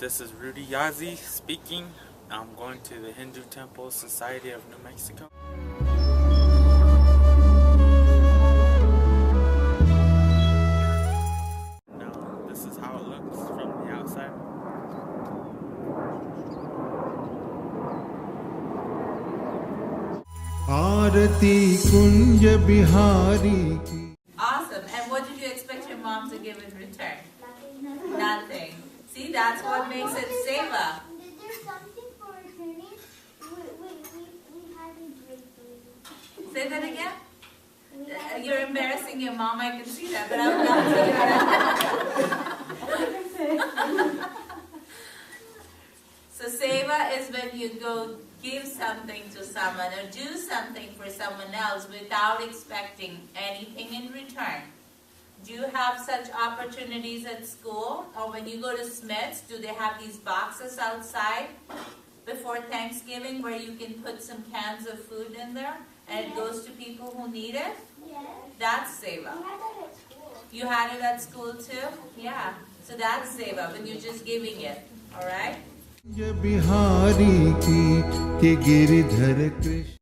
This is Rudy Yazzie speaking. I'm going to the Hindu Temple Society of New Mexico. Now, this is how it looks from the outside. Aarati Kunja Bihari ki. Awesome. And what did you expect your mom to give in return? Nothing. See, that's what makes it seva. Is there something for returning? We haven't breakthrough. Say that again? You're embarrassing your mom, I can see that, but I'm not saying that. So seva is when you go give something to someone or do something for someone else without expecting anything in return. Do you have such opportunities at school? Or when you go to Smith's, do they have these boxes outside before Thanksgiving where you can put some cans of food in there and it goes to people who need it? Yes. That's seva. We had that at school. You had it at school too? Yeah. So that's seva, when you're just giving it. Alright? Bihari ki ke giridhar Krishna.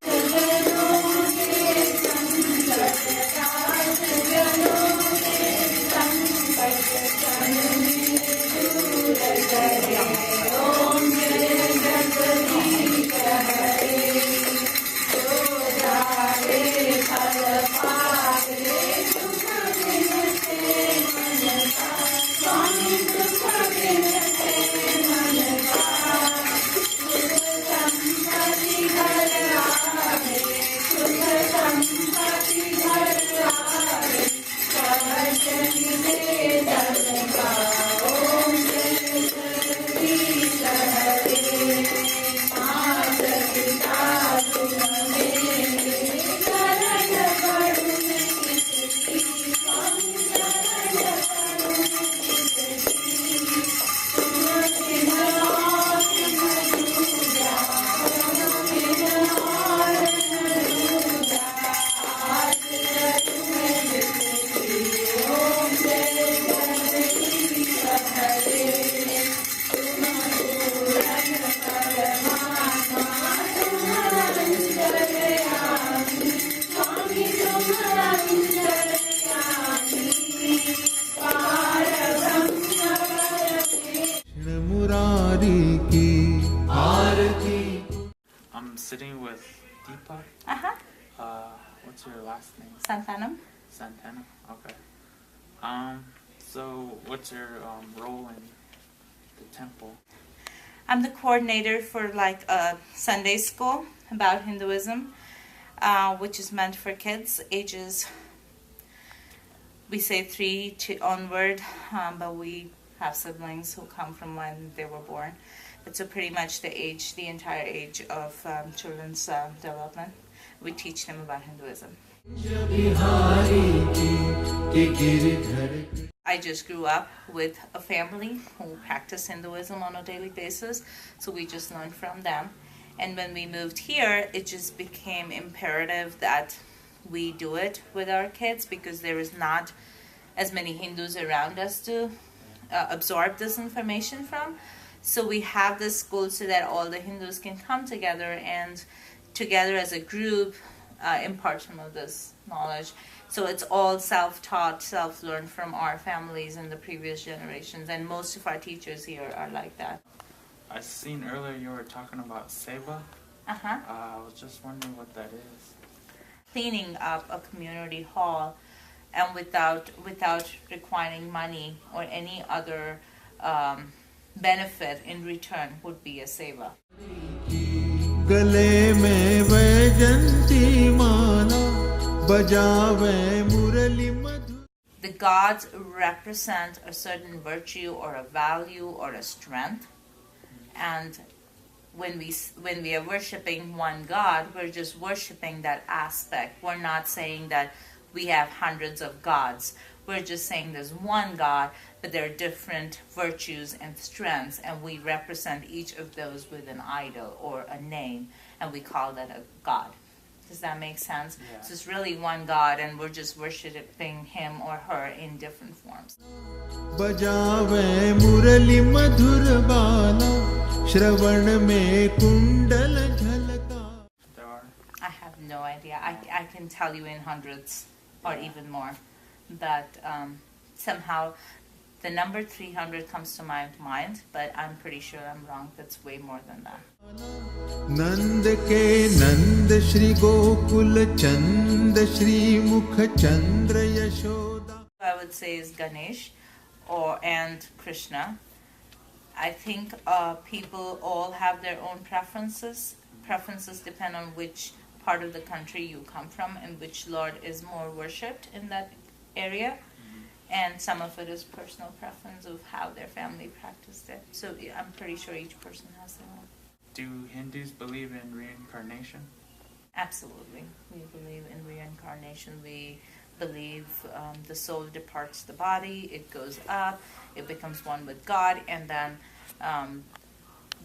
I'm sitting with Deepa. What's your last name? Santanam. Santana. Okay. So what's your role in the temple? I'm the coordinator for like a Sunday school about Hinduism, which is meant for kids ages, we say 3 to onward, but we have siblings who come from when they were born. But so pretty much the entire age of children's development. We teach them about Hinduism. I just grew up with a family who practice Hinduism on a daily basis, so we just learned from them. And when we moved here, it just became imperative that we do it with our kids because there is not as many Hindus around us to absorb this information from. So we have this school so that all the Hindus can come together and together as a group impart some of this knowledge. So it's all self-taught, self-learned from our families and the previous generations, and most of our teachers here are like that. I seen earlier you were talking about seva. I was just wondering what that is. Cleaning up a community hall and without requiring money or any other benefit in return would be a seva. Gale mein Vaijanti mala bajave murali madhu. The gods represent a certain virtue or a value or a strength, and when we are worshiping one God, we're just worshiping that aspect. We're not saying that we have hundreds of gods. We're just saying there's one God, but there are different virtues and strengths, and we represent each of those with an idol or a name, and we call that a God. Does that make sense? Yeah. So it's really one God, and we're just worshiping him or her in different forms. बजावे मुरली मधुर बाला श्रवण में कुंडल झलका. There are. I have no idea. I can tell you in hundreds or even more that somehow the number 300 comes to my mind, but I'm pretty sure I'm wrong. That's way more than that. नंद के नंद श्री गोकुल चंद श्री मुख चंद्र Yashoda. I would say is Ganesh and Krishna. I think people all have their own preferences. Preferences depend on which part of the country you come from and which Lord is more worshipped in that area. And some of it is personal preference of how their family practiced it. So I'm pretty sure each person has their own. Do Hindus believe in reincarnation? Absolutely. We believe in reincarnation. We believe the soul departs the body, it goes up, it becomes one with God, and then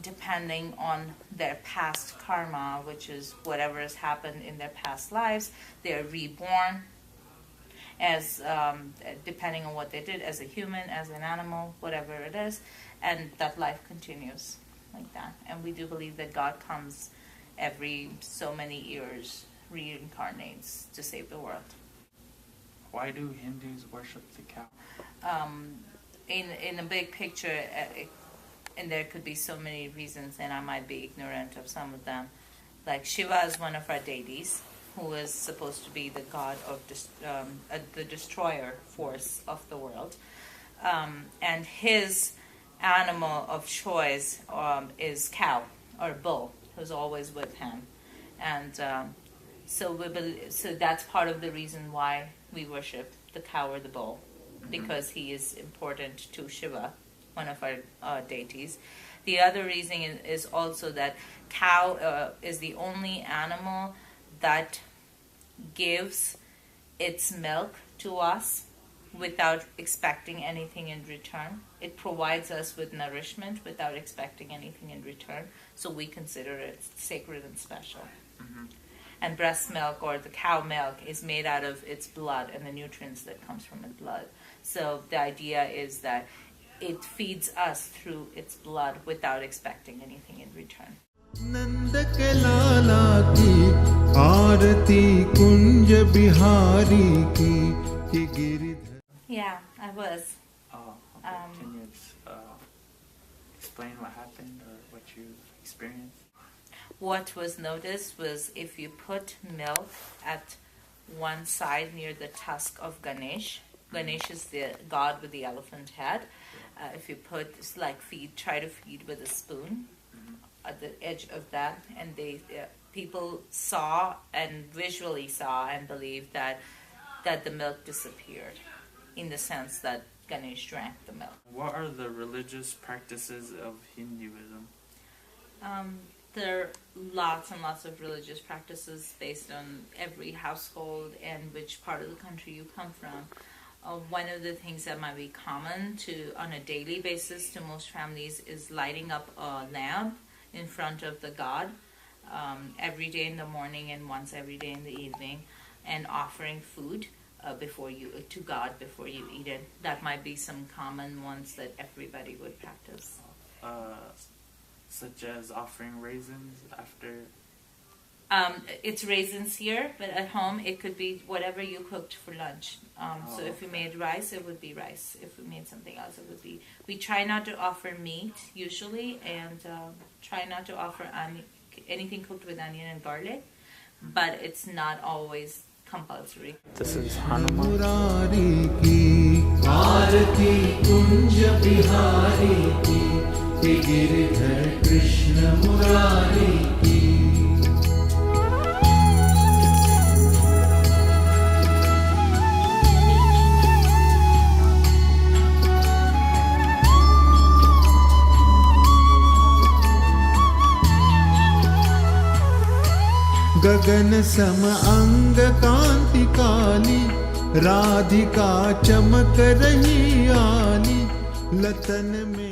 depending on their past karma, which is whatever has happened in their past lives, they're reborn as depending on what they did as a human, as an animal, whatever it is, and that life continues like that. And we do believe that God comes every so many years, reincarnates to save the world. Why do Hindus worship the cow? In a big picture, and there could be so many reasons, and I might be ignorant of some of them. Like Shiva is one of our deities, who is supposed to be the god of the destroyer force of the world, and his animal of choice is cow or bull, who's always with him, and so that's part of the reason why we worship the cow or the bull, because he is important to Shiva, one of our deities. The other reason is also that cow is the only animal that gives its milk to us without expecting anything in return. It provides us with nourishment without expecting anything in return, so we consider it sacred and special. Mm-hmm. And breast milk or the cow milk is made out of its blood and the nutrients that comes from its blood. So the idea is that it feeds us through its blood without expecting anything in return. नंद के लाला की आरती कुंज बिहारी की Giridhar. Yeah, I was. Oh, okay. Can you explain what happened or what you experienced? What was noticed was if you put milk at one side near the tusk of Ganesh, Ganesh is the god with the elephant head. If you put, try to feed with a spoon at the edge of that, and people saw and visually saw and believed that the milk disappeared, in the sense that Ganesh drank the milk. What are the religious practices of Hinduism? There are lots and lots of religious practices based on every household and which part of the country you come from. One of the things that might be common on a daily basis to most families is lighting up a lamp in front of the god every day in the morning and once every day in the evening, and offering food to God before you eat it. That might be some common ones that everybody would practice. Such as offering raisins after? It's raisins here, but at home it could be whatever you cooked for lunch. So if we made rice, it would be rice. If we made something else, it would be... We try not to offer meat, usually, and try not to offer anything cooked with onion and garlic, but it's not always compulsory. This is Hanuman. Giridhar Krishna Murari की. गगन सम अंग कांति काली राधिका चमक रही आली लतन में